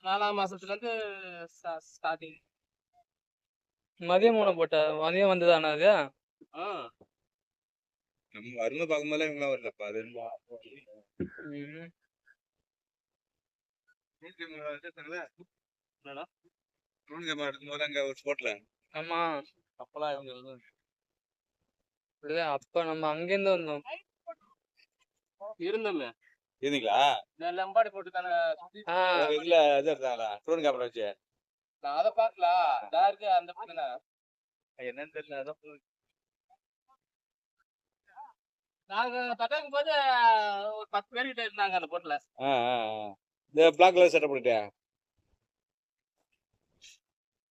4ஆம் மாசத்துலேருந்து ஸ்டார்டிங். மதியம் மூணு போட்ட மதியம் வந்ததானே அது? ஆ நம்ம வரும்போது பார்க்கும்போதெல்லாம் இவங்களாம் வரலப்பா அது ம். என்னடா ட்ரோன் கேமரா எடுக்கும்போது அங்க ஒரு ஸ்பாட்ல ஆமா. அப்பெல்லாம் இவங்க எதுவும் இல்ல அப்ப நம்ம அங்கேருந்து வந்தோம். இருந்தோமே. இருந்தீங்களா? நான் லம்பாடி போட்டு தானே ஆ இதுல இது எடுத்தாங்களா ட்ரோன் கேமரா வச்சு நான் அதை பார்க்கல. டாருக்கு அந்த பக்கம் என்னன்னு தெரியல அதான் நாங்க தட்டாக்கும் போது ஒரு 10 பேர் கிட்ட இருந்தாங்க அந்த போட்ல. இந்த பிளாக் கலர் செட்டப் பண்ணிட்டேன்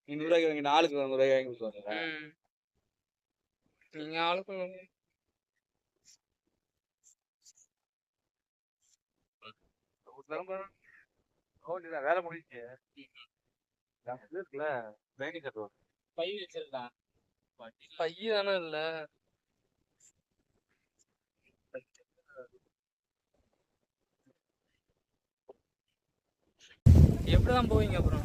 200 ரூபாய்க்கு வாங்கி 4க்கு 200 ரூபாய்க்கு வாங்கி கொடுத்துருவாங்க. ம். நீங்க ஆளுக்கு வேலை முடிஞ்சு இருக்குல்ல ட்ரைனிங் கட்டுவோம் பை வச்சிருக்கான். பைய தானே இல்ல. எப்படிதான் போவீங்க அப்புறம்?